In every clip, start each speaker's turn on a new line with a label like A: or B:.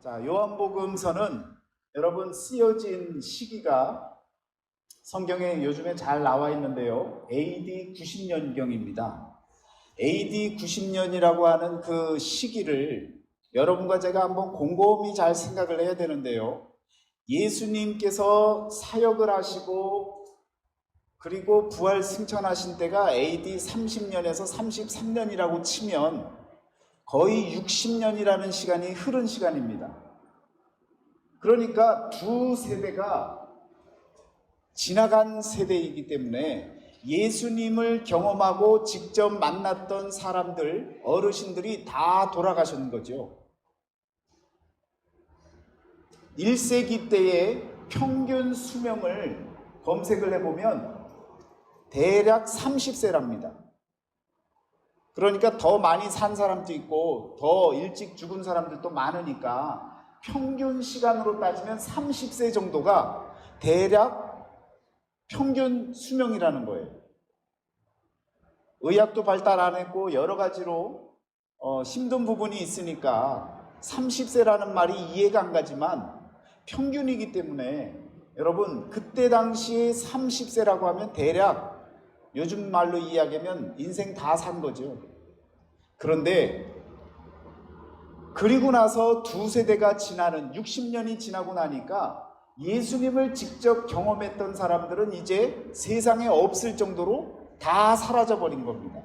A: 자, 요한복음서는 여러분 쓰여진 시기가 성경에 요즘에 잘 나와 있는데요. AD 90년경입니다. AD 90년이라고 하는 그 시기를 여러분과 제가 한번 곰곰이 잘 생각을 해야 되는데요. 예수님께서 사역을 하시고 그리고 부활 승천하신 때가 AD 30년에서 33년이라고 치면 거의 60년이라는 시간이 흐른 시간입니다. 그러니까 두 세대가 지나간 세대이기 때문에 예수님을 경험하고 직접 만났던 사람들, 어르신들이 다 돌아가신 거죠. 1세기 때의 평균 수명을 검색을 해보면 대략 30세랍니다. 그러니까 더 많이 산 사람도 있고 더 일찍 죽은 사람들도 많으니까 평균 시간으로 따지면 30세 정도가 대략 평균 수명이라는 거예요. 의학도 발달 안 했고 여러 가지로 힘든 부분이 있으니까 30세라는 말이 이해가 안 가지만 평균이기 때문에 여러분 그때 당시에 30세라고 하면 대략 요즘 말로 이야기하면 인생 다 산 거죠. 그런데 그리고 나서 두 세대가 지나는 60년이 지나고 나니까 예수님을 직접 경험했던 사람들은 이제 세상에 없을 정도로 다 사라져버린 겁니다.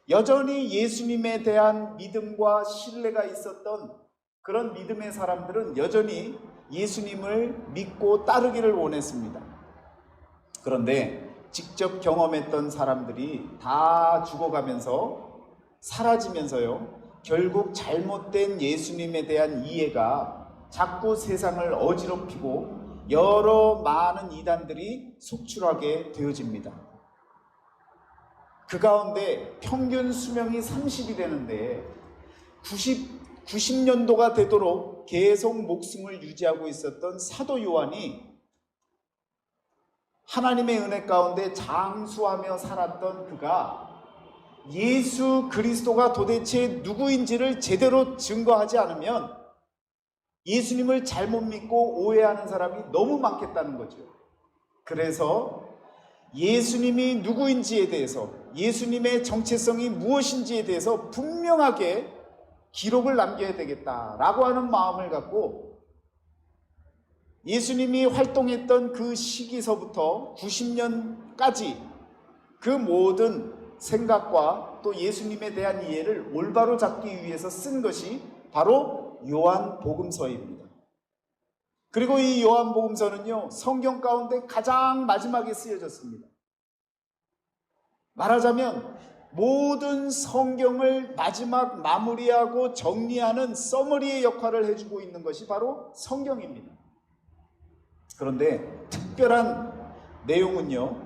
A: 여전히 예수님에 대한 믿음과 신뢰가 있었던 그런 믿음의 사람들은 여전히 예수님을 믿고 따르기를 원했습니다. 그런데 직접 경험했던 사람들이 다 죽어가면서 사라지면서요, 결국 잘못된 예수님에 대한 이해가 자꾸 세상을 어지럽히고 여러 많은 이단들이 속출하게 되어집니다. 그 가운데 평균 수명이 30이 되는데 90년도가 되도록 계속 목숨을 유지하고 있었던 사도 요한이 하나님의 은혜 가운데 장수하며 살았던 그가 예수 그리스도가 도대체 누구인지를 제대로 증거하지 않으면 예수님을 잘못 믿고 오해하는 사람이 너무 많겠다는 거죠. 그래서 예수님이 누구인지에 대해서, 예수님의 정체성이 무엇인지에 대해서 분명하게 기록을 남겨야 되겠다라고 하는 마음을 갖고 예수님이 활동했던 그 시기서부터 90년까지 그 모든 생각과 또 예수님에 대한 이해를 올바로 잡기 위해서 쓴 것이 바로 요한복음서입니다. 그리고 이 요한복음서는요, 성경 가운데 가장 마지막에 쓰여졌습니다. 말하자면 모든 성경을 마지막 마무리하고 정리하는 서머리의 역할을 해주고 있는 것이 바로 성경입니다. 그런데 특별한 내용은요,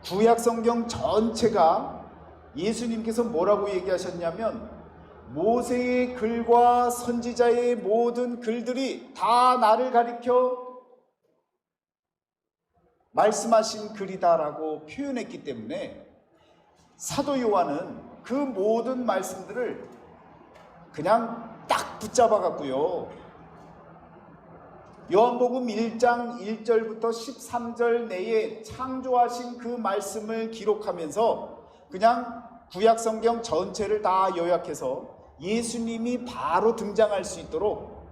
A: 구약 성경 전체가 예수님께서 뭐라고 얘기하셨냐면 모세의 글과 선지자의 모든 글들이 다 나를 가리켜 말씀하신 글이다라고 표현했기 때문에 사도 요한은 그 모든 말씀들을 그냥 딱 붙잡아 갖고요, 요한복음 1장 1절부터 13절 내에 창조하신 그 말씀을 기록하면서 그냥 구약성경 전체를 다 요약해서 예수님이 바로 등장할 수 있도록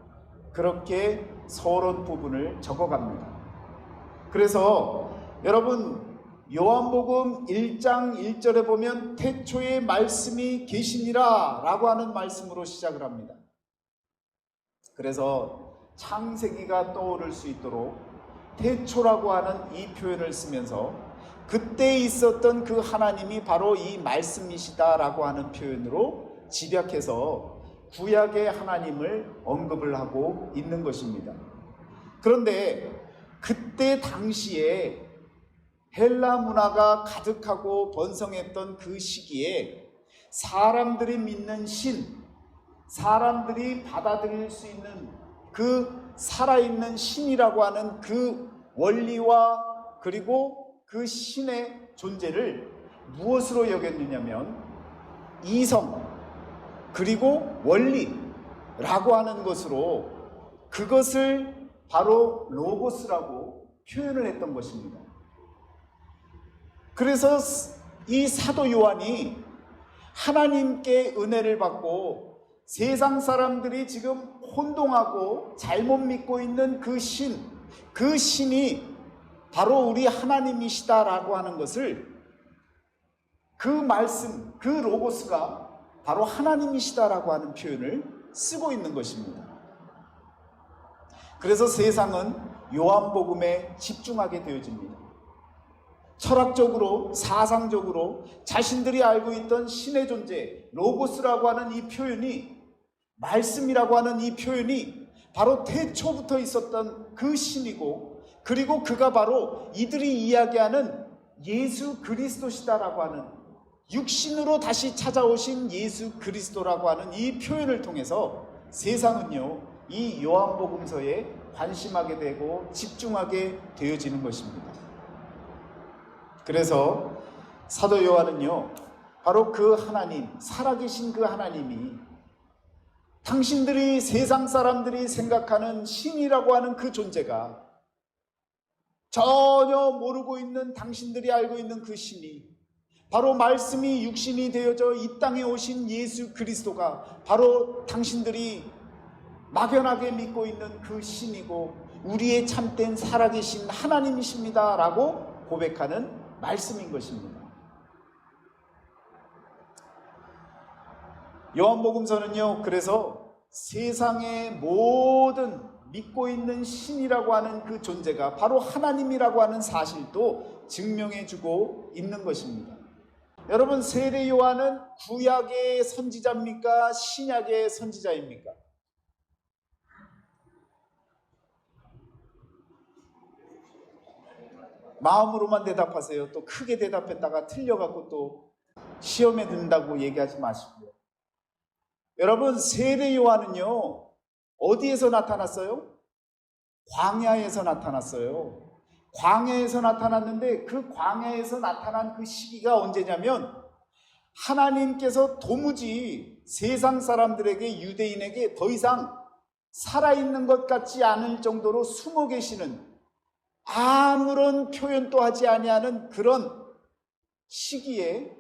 A: 그렇게 서론 부분을 적어갑니다. 그래서 여러분 요한복음 1장 1절에 보면 태초에 말씀이 계시니라 라고 하는 말씀으로 시작을 합니다. 그래서 창세기가 떠오를 수 있도록 태초라고 하는 이 표현을 쓰면서 그때 있었던 그 하나님이 바로 이 말씀이시다라고 하는 표현으로 집약해서 구약의 하나님을 언급을 하고 있는 것입니다. 그런데 그때 당시에 헬라 문화가 가득하고 번성했던 그 시기에 사람들이 믿는 신, 사람들이 받아들일 수 있는 그 살아있는 신이라고 하는 그 원리와 그리고 그 신의 존재를 무엇으로 여겼느냐면 이성 그리고 원리, 라고 하는 것으로 그것을 바로 로고스라고 표현을 했던 것입니다. 그래서 이 사도 요한이 하나님께 은혜를 받고 세상 사람들이 지금 혼동하고 잘못 믿고 있는 그 신이 바로 우리 하나님이시다라고 하는 것을, 그 말씀, 그 로고스가 바로 하나님이시다라고 하는 표현을 쓰고 있는 것입니다. 그래서 세상은 요한복음에 집중하게 되어집니다. 철학적으로, 사상적으로 자신들이 알고 있던 신의 존재, 로고스라고 하는 이 표현이, 말씀이라고 하는 이 표현이 바로 태초부터 있었던 그 신이고, 그리고 그가 바로 이들이 이야기하는 예수 그리스도시다라고 하는, 육신으로 다시 찾아오신 예수 그리스도라고 하는 이 표현을 통해서 세상은요, 이 요한복음서에 관심하게 되고 집중하게 되어지는 것입니다. 그래서 사도 요한은요, 바로 그 하나님, 살아계신 그 하나님이 당신들이, 세상 사람들이 생각하는 신이라고 하는 그 존재가, 전혀 모르고 있는 당신들이 알고 있는 그 신이, 바로 말씀이 육신이 되어져 이 땅에 오신 예수 그리스도가 바로 당신들이 막연하게 믿고 있는 그 신이고 우리의 참된 살아계신 하나님이십니다 라고 고백하는 말씀인 것입니다. 요한복음서는요, 그래서 세상의 모든 믿고 있는 신이라고 하는 그 존재가 바로 하나님이라고 하는 사실도 증명해주고 있는 것입니다. 여러분, 세례 요한은 구약의 선지자입니까? 신약의 선지자입니까? 마음으로만 대답하세요. 또 크게 대답했다가 틀려갖고 또 시험에 든다고 얘기하지 마시고요. 여러분, 세례 요한은요, 어디에서 나타났어요? 광야에서 나타났어요. 광야에서 나타났는데 그 광야에서 나타난 그 시기가 언제냐면, 하나님께서 도무지 세상 사람들에게, 유대인에게 더 이상 살아있는 것 같지 않을 정도로 숨어 계시는, 아무런 표현도 하지 아니하는 그런 시기에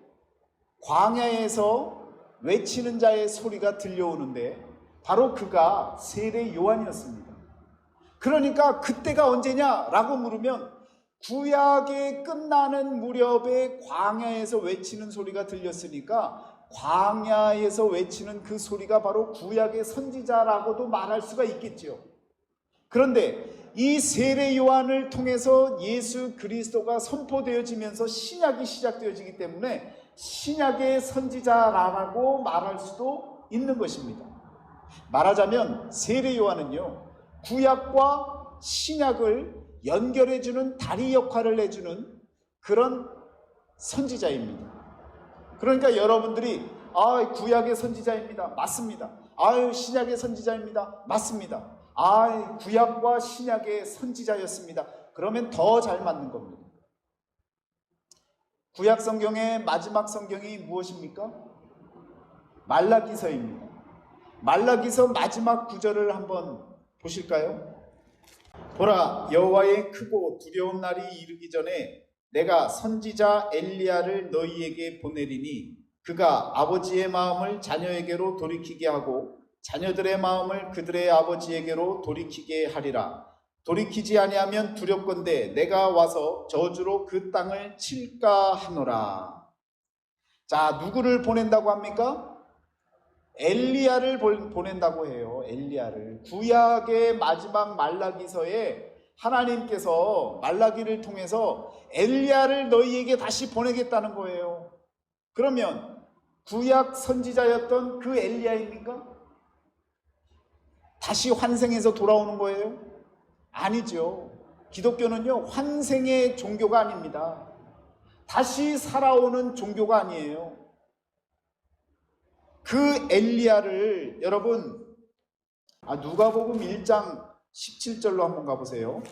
A: 광야에서 외치는 자의 소리가 들려오는데 바로 그가 세례 요한이었습니다. 그러니까 그때가 언제냐라고 물으면, 구약이 끝나는 무렵에 광야에서 외치는 소리가 들렸으니까 광야에서 외치는 그 소리가 바로 구약의 선지자라고도 말할 수가 있겠죠. 그런데 이 세례 요한을 통해서 예수 그리스도가 선포되어지면서 신약이 시작되어지기 때문에 신약의 선지자라고 말할 수도 있는 것입니다. 말하자면 세례 요한은요, 구약과 신약을 연결해주는 다리 역할을 해주는 그런 선지자입니다. 그러니까 여러분들이 구약의 선지자입니다. 맞습니다. 신약의 선지자입니다. 맞습니다. 구약과 신약의 선지자였습니다. 그러면 더 잘 맞는 겁니다. 구약 성경의 마지막 성경이 무엇입니까? 말라기서입니다. 말라기서 마지막 구절을 한번 보실까요? 보라, 여호와의 크고 두려운 날이 이르기 전에 내가 선지자 엘리야를 너희에게 보내리니 그가 아버지의 마음을 자녀에게로 돌이키게 하고 자녀들의 마음을 그들의 아버지에게로 돌이키게 하리라. 돌이키지 아니하면 두렵건대 내가 와서 저주로 그 땅을 칠까 하노라. 자, 누구를 보낸다고 합니까? 엘리야를 보낸다고 해요. 엘리야를. 구약의 마지막 말라기서에 하나님께서 말라기를 통해서 엘리야를 너희에게 다시 보내겠다는 거예요. 그러면 구약 선지자였던 그 엘리야입니까? 다시 환생해서 돌아오는 거예요? 아니죠. 기독교는요, 환생의 종교가 아닙니다. 다시 살아오는 종교가 아니에요. 그 엘리야를 여러분, 누가복음 1장 17절로 한번 가보세요.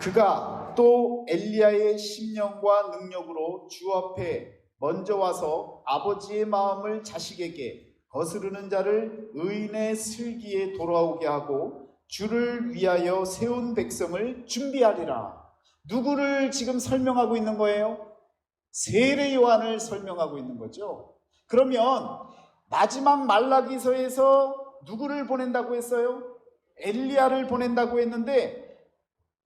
A: 그가 또 엘리야의 심령과 능력으로 주 앞에 먼저 와서 아버지의 마음을 자식에게 거스르는 자를 의인의 슬기에 돌아오게 하고 주를 위하여 세운 백성을 준비하리라. 누구를 지금 설명하고 있는 거예요? 세례 요한을 설명하고 있는 거죠. 그러면 마지막 말라기서에서 누구를 보낸다고 했어요? 엘리야를 보낸다고 했는데,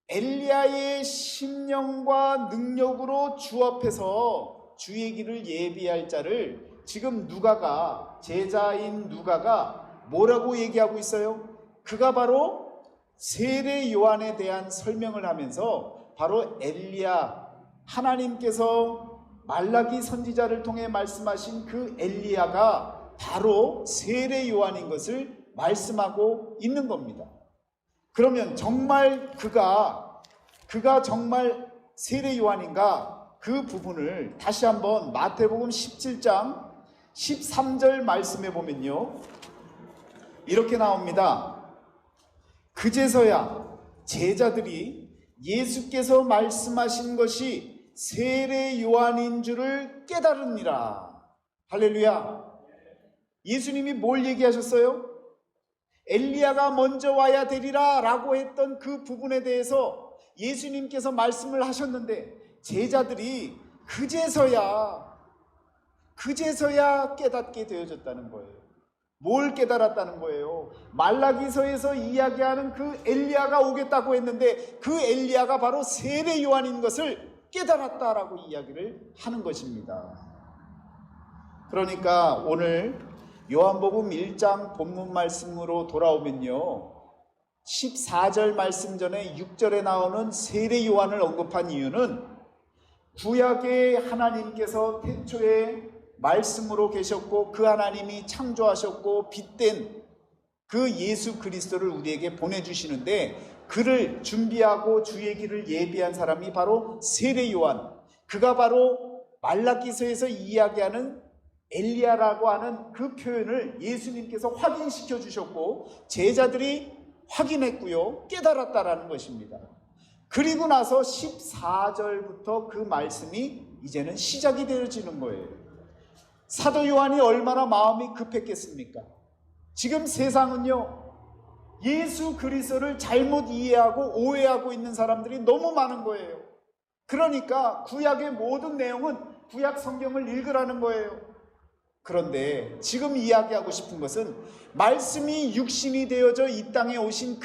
A: 엘리야의 심령과 능력으로 주 앞에서 주의 길을 예비할 자를 지금 누가가, 제자인 누가가 뭐라고 얘기하고 있어요? 그가 바로 세례 요한에 대한 설명을 하면서 바로 엘리야, 하나님께서 말라기 선지자를 통해 말씀하신 그 엘리야가 바로 세례 요한인 것을 말씀하고 있는 겁니다. 그러면 정말 그가 정말 세례 요한인가? 그 부분을 다시 한번 마태복음 17장 13절 말씀해 보면요, 이렇게 나옵니다. 그제서야 제자들이 예수께서 말씀하신 것이 세례 요한인 줄을 깨달으니라. 할렐루야. 예수님이 뭘 얘기하셨어요? 엘리야가 먼저 와야 되리라 라고 했던 그 부분에 대해서 예수님께서 말씀을 하셨는데, 제자들이 그제서야 깨닫게 되어졌다는 거예요. 뭘 깨달았다는 거예요? 말라기서에서 이야기하는 그 엘리야가 오겠다고 했는데 그 엘리야가 바로 세례 요한인 것을 깨달았다라고 이야기를 하는 것입니다. 그러니까 오늘 요한복음 1장 본문 말씀으로 돌아오면요, 14절 말씀 전에 6절에 나오는 세례 요한을 언급한 이유는 구약의 하나님께서 태초에 말씀으로 계셨고 그 하나님이 창조하셨고 빚된 그 예수 그리스도를 우리에게 보내주시는데, 그를 준비하고 주의 길을 예비한 사람이 바로 세례 요한, 그가 바로 말라기서에서 이야기하는 엘리야라고 하는 그 표현을 예수님께서 확인시켜 주셨고 제자들이 확인했고요, 깨달았다라는 것입니다. 그리고 나서 14절부터 그 말씀이 이제는 시작이 되어지는 거예요. 사도 요한이 얼마나 마음이 급했겠습니까? 지금 세상은요, 예수 그리스도를 잘못 이해하고 오해하고 있는 사람들이 너무 많은 거예요. 그러니까 구약의 모든 내용은 구약 성경을 읽으라는 거예요. 그런데 지금 이야기하고 싶은 것은 말씀이 육신이 되어져 이 땅에 오신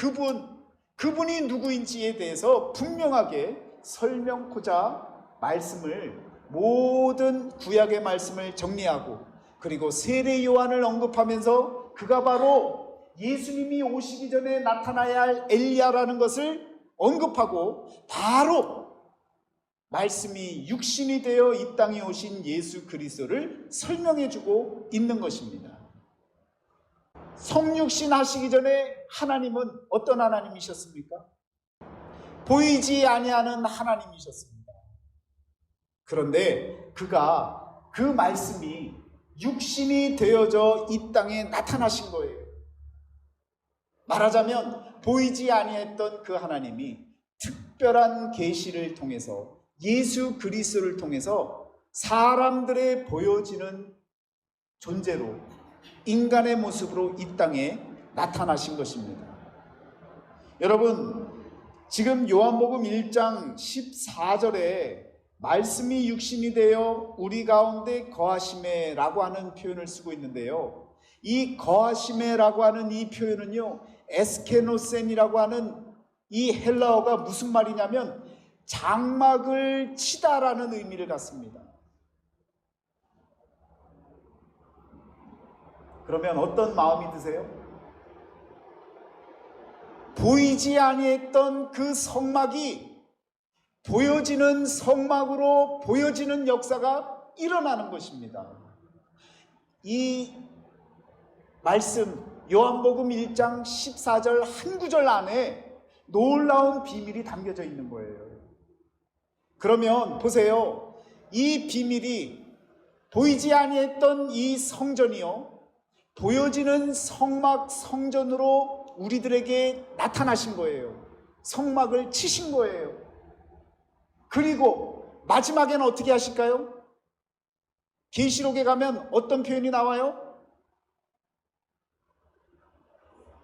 A: 그분이 누구인지에 대해서 분명하게 설명코자 말씀을, 모든 구약의 말씀을 정리하고, 그리고 세례 요한을 언급하면서 그가 바로 예수님이 오시기 전에 나타나야 할 엘리야라는 것을 언급하고, 바로 말씀이 육신이 되어 이 땅에 오신 예수 그리스도를 설명해주고 있는 것입니다. 성육신 하시기 전에 하나님은 어떤 하나님이셨습니까? 보이지 아니하는 하나님이셨습니다. 그런데 그가 그 말씀이 육신이 되어져 이 땅에 나타나신 거예요. 말하자면 보이지 아니했던 그 하나님이 특별한 계시를 통해서, 예수 그리스도를 통해서 사람들의 보여지는 존재로, 인간의 모습으로 이 땅에 나타나신 것입니다. 여러분, 지금 요한복음 1장 14절에 말씀이 육신이 되어 우리 가운데 거하시매라고 하는 표현을 쓰고 있는데요, 이 거하시매라고 하는 이 표현은요, 에스케노센이라고 하는 이 헬라어가 무슨 말이냐면 장막을 치다라는 의미를 갖습니다. 그러면 어떤 마음이 드세요? 보이지 아니했던 그 성막이 보여지는 성막으로 보여지는 역사가 일어나는 것입니다. 이 말씀 요한복음 1장 14절 한 구절 안에 놀라운 비밀이 담겨져 있는 거예요. 그러면 보세요, 이 비밀이 보이지 아니했던 이 성전이요, 보여지는 성막 성전으로 우리들에게 나타나신 거예요. 성막을 치신 거예요. 그리고 마지막에는 어떻게 하실까요? 계시록에 가면 어떤 표현이 나와요?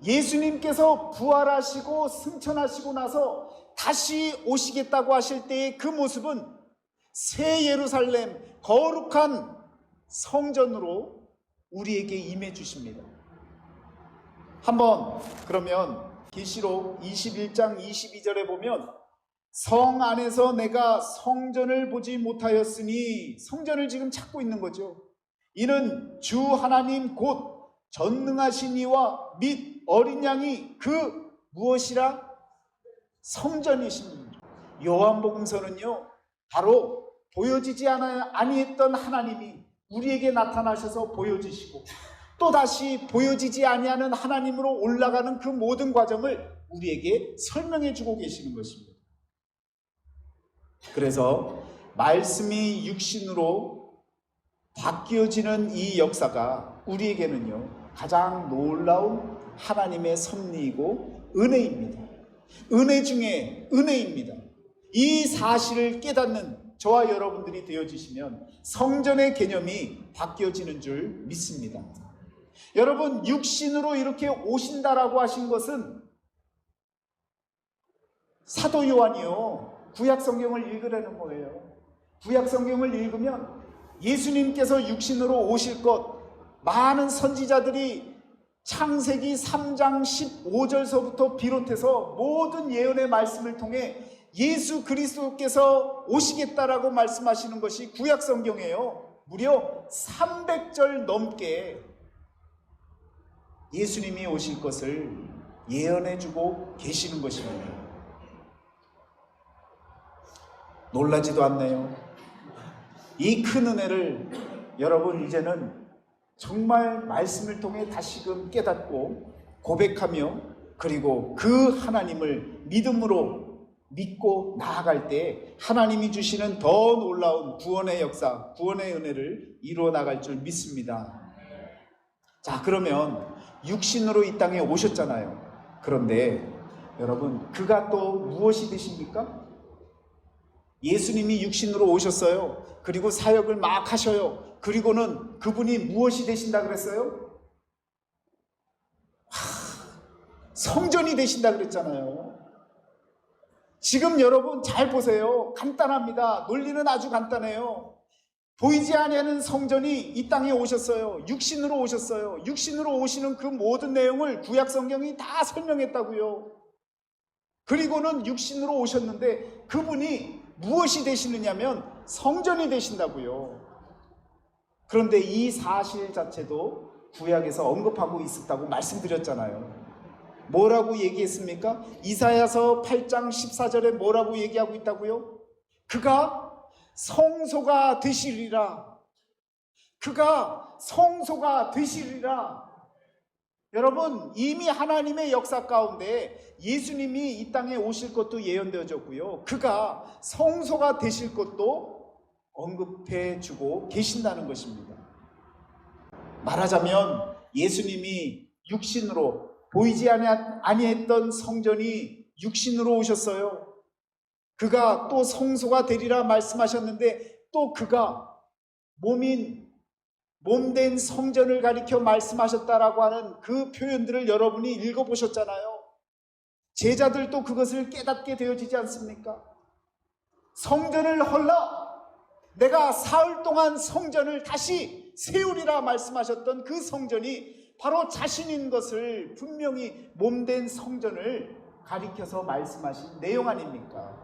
A: 예수님께서 부활하시고 승천하시고 나서 다시 오시겠다고 하실 때의 그 모습은 새 예루살렘, 거룩한 성전으로 우리에게 임해 주십니다. 한번 그러면 계시록 21장 22절에 보면 성 안에서 내가 성전을 보지 못하였으니, 성전을 지금 찾고 있는 거죠. 이는 주 하나님 곧 전능하신 이와 및 어린 양이 그 무엇이라? 성전이십니다. 요한복음서는요, 바로 보여지지 아니했던 하나님이 우리에게 나타나셔서 보여지시고, 또다시 보여지지 아니하는 하나님으로 올라가는 그 모든 과정을 우리에게 설명해 주고 계시는 것입니다. 그래서 말씀이 육신으로 바뀌어지는 이 역사가 우리에게는요, 가장 놀라운 하나님의 섭리이고 은혜입니다. 은혜 중에 은혜입니다. 이 사실을 깨닫는 저와 여러분들이 되어지시면 성전의 개념이 바뀌어지는 줄 믿습니다. 여러분, 육신으로 이렇게 오신다라고 하신 것은 사도 요한이요, 구약 성경을 읽으라는 거예요. 구약 성경을 읽으면 예수님께서 육신으로 오실 것, 많은 선지자들이 창세기 3장 15절서부터 비롯해서 모든 예언의 말씀을 통해 예수 그리스도께서 오시겠다라고 말씀하시는 것이 구약 성경이에요. 무려 300절 넘게 예수님이 오실 것을 예언해 주고 계시는 것입니다. 놀라지도 않네요. 이 큰 은혜를 여러분 이제는 정말 말씀을 통해 다시금 깨닫고 고백하며, 그리고 그 하나님을 믿음으로 믿고 나아갈 때 하나님이 주시는 더 놀라운 구원의 역사, 구원의 은혜를 이루어 나갈 줄 믿습니다. 자, 그러면 육신으로 이 땅에 오셨잖아요. 그런데 여러분, 그가 또 무엇이 되십니까? 예수님이 육신으로 오셨어요. 그리고 사역을 막 하셔요. 그리고는 그분이 무엇이 되신다 그랬어요? 성전이 되신다 그랬잖아요. 지금 여러분 잘 보세요. 간단합니다. 논리는 아주 간단해요. 보이지 아니하는 성전이 이 땅에 오셨어요. 육신으로 오셨어요. 육신으로 오시는 그 모든 내용을 구약 성경이 다 설명했다고요. 그리고는 육신으로 오셨는데 그분이 무엇이 되시느냐면 성전이 되신다고요. 그런데 이 사실 자체도 구약에서 언급하고 있었다고 말씀드렸잖아요. 뭐라고 얘기했습니까? 이사야서 8장 14절에 뭐라고 얘기하고 있다고요? 그가 성소가 되시리라. 그가 성소가 되시리라. 여러분, 이미 하나님의 역사 가운데 예수님이 이 땅에 오실 것도 예언되어졌고요, 그가 성소가 되실 것도 언급해 주고 계신다는 것입니다. 말하자면 예수님이 육신으로, 보이지 아니했던 성전이 육신으로 오셨어요. 그가 또 성소가 되리라 말씀하셨는데, 또 그가 몸된 성전을 가리켜 말씀하셨다라고 하는 그 표현들을 여러분이 읽어보셨잖아요. 제자들도 그것을 깨닫게 되어지지 않습니까? 성전을 헐라, 내가 사흘 동안 성전을 다시 세우리라 말씀하셨던 그 성전이 바로 자신인 것을 분명히 몸된 성전을 가리켜서 말씀하신 내용 아닙니까?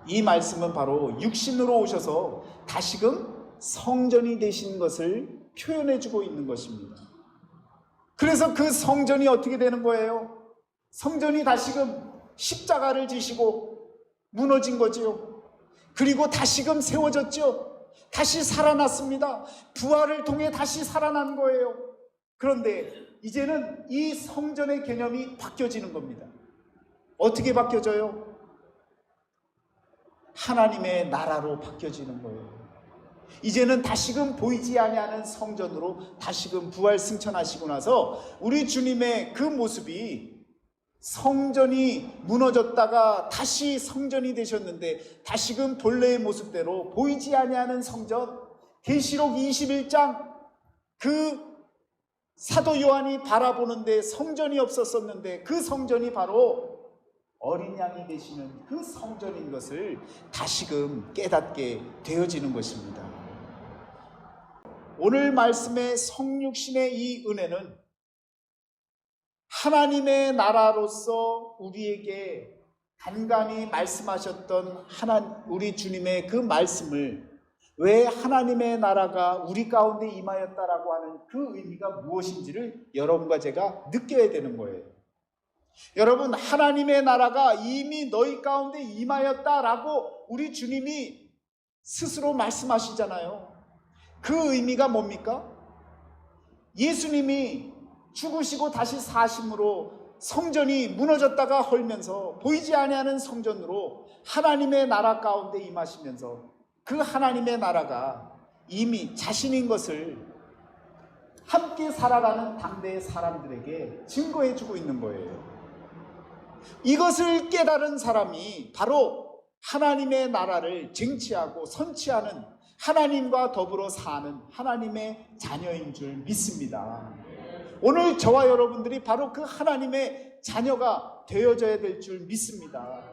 A: 이 말씀은 바로 육신으로 오셔서 다시금 성전이 되신 것을 표현해 주고 있는 것입니다. 그래서 그 성전이 어떻게 되는 거예요? 성전이 다시금 십자가를 지시고 무너진 거지요. 그리고 다시금 세워졌죠. 다시 살아났습니다. 부활을 통해 다시 살아난 거예요. 그런데 이제는 이 성전의 개념이 바뀌어지는 겁니다. 어떻게 바뀌어져요? 하나님의 나라로 바뀌어지는 거예요. 이제는 다시금 보이지 아니하는 성전으로 다시금 부활 승천하시고 나서 우리 주님의 그 모습이, 성전이 무너졌다가 다시 성전이 되셨는데 다시금 본래의 모습대로 보이지 아니하는 성전, 계시록 21장 그 사도 요한이 바라보는데 성전이 없었었는데 그 성전이 바로 어린 양이 계시는 그 성전인 것을 다시금 깨닫게 되어지는 것입니다. 오늘 말씀의 성육신의 이 은혜는 하나님의 나라로서 우리에게 간간히 말씀하셨던 우리 주님의 그 말씀을, 왜 하나님의 나라가 우리 가운데 임하였다라고 하는 그 의미가 무엇인지를 여러분과 제가 느껴야 되는 거예요. 여러분, 하나님의 나라가 이미 너희 가운데 임하였다라고 우리 주님이 스스로 말씀하시잖아요. 그 의미가 뭡니까? 예수님이 죽으시고 다시 사심으로 성전이 무너졌다가 헐면서 보이지 아니하는 성전으로 하나님의 나라 가운데 임하시면서 그 하나님의 나라가 이미 자신인 것을 함께 살아가는 당대의 사람들에게 증거해주고 있는 거예요. 이것을 깨달은 사람이 바로 하나님의 나라를 쟁취하고 선취하는, 하나님과 더불어 사는 하나님의 자녀인 줄 믿습니다. 오늘 저와 여러분들이 바로 그 하나님의 자녀가 되어져야 될 줄 믿습니다.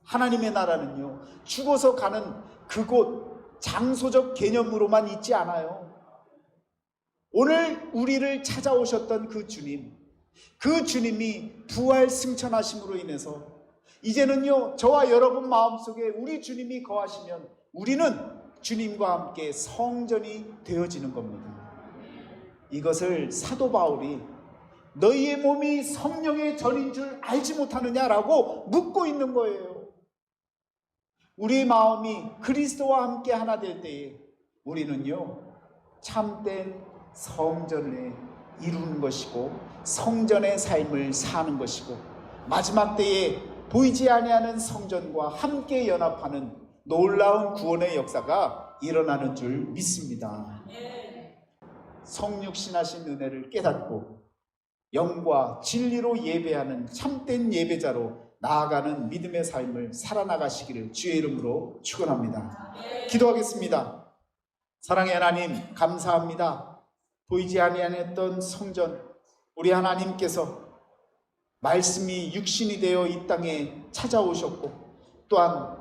A: 하나님의 나라는요, 죽어서 가는 그곳, 장소적 개념으로만 있지 않아요. 오늘 우리를 찾아오셨던 그 주님, 그 주님이 부활 승천하심으로 인해서 이제는요, 저와 여러분 마음속에 우리 주님이 거하시면 우리는 주님과 함께 성전이 되어지는 겁니다. 이것을 사도 바울이 너희의 몸이 성령의 전인 줄 알지 못하느냐라고 묻고 있는 거예요. 우리 마음이 그리스도와 함께 하나 될 때에 우리는요, 참된 성전을 이루는 것이고 성전의 삶을 사는 것이고 마지막 때에 보이지 아니하는 성전과 함께 연합하는 놀라운 구원의 역사가 일어나는 줄 믿습니다. 성육신하신 은혜를 깨닫고 영과 진리로 예배하는 참된 예배자로 나아가는 믿음의 삶을 살아나가시기를 주의 이름으로 축원합니다. 기도하겠습니다. 사랑의 하나님, 감사합니다. 보이지 아니하였던 성전, 우리 하나님께서 말씀이 육신이 되어 이 땅에 찾아오셨고 또한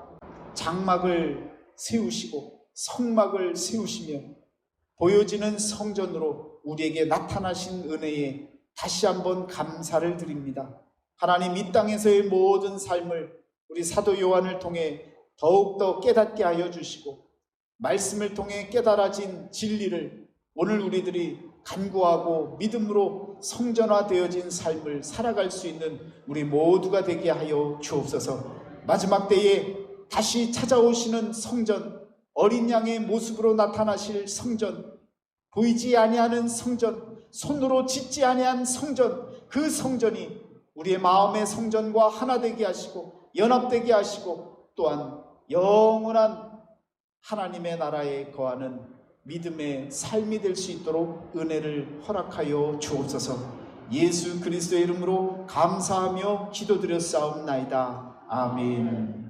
A: 장막을 세우시고 성막을 세우시며 보여지는 성전으로 우리에게 나타나신 은혜에 다시 한번 감사를 드립니다. 하나님, 이 땅에서의 모든 삶을 우리 사도 요한을 통해 더욱더 깨닫게 하여 주시고 말씀을 통해 깨달아진 진리를 오늘 우리들이 간구하고 믿음으로 성전화되어진 삶을 살아갈 수 있는 우리 모두가 되게 하여 주옵소서. 마지막 때에 다시 찾아오시는 성전, 어린 양의 모습으로 나타나실 성전, 보이지 아니하는 성전, 손으로 짓지 아니한 성전, 그 성전이 우리의 마음의 성전과 하나 되게 하시고 연합되게 하시고 또한 영원한 하나님의 나라에 거하는 믿음의 삶이 될 수 있도록 은혜를 허락하여 주옵소서. 예수 그리스도의 이름으로 감사하며 기도드렸사옵나이다. 아멘.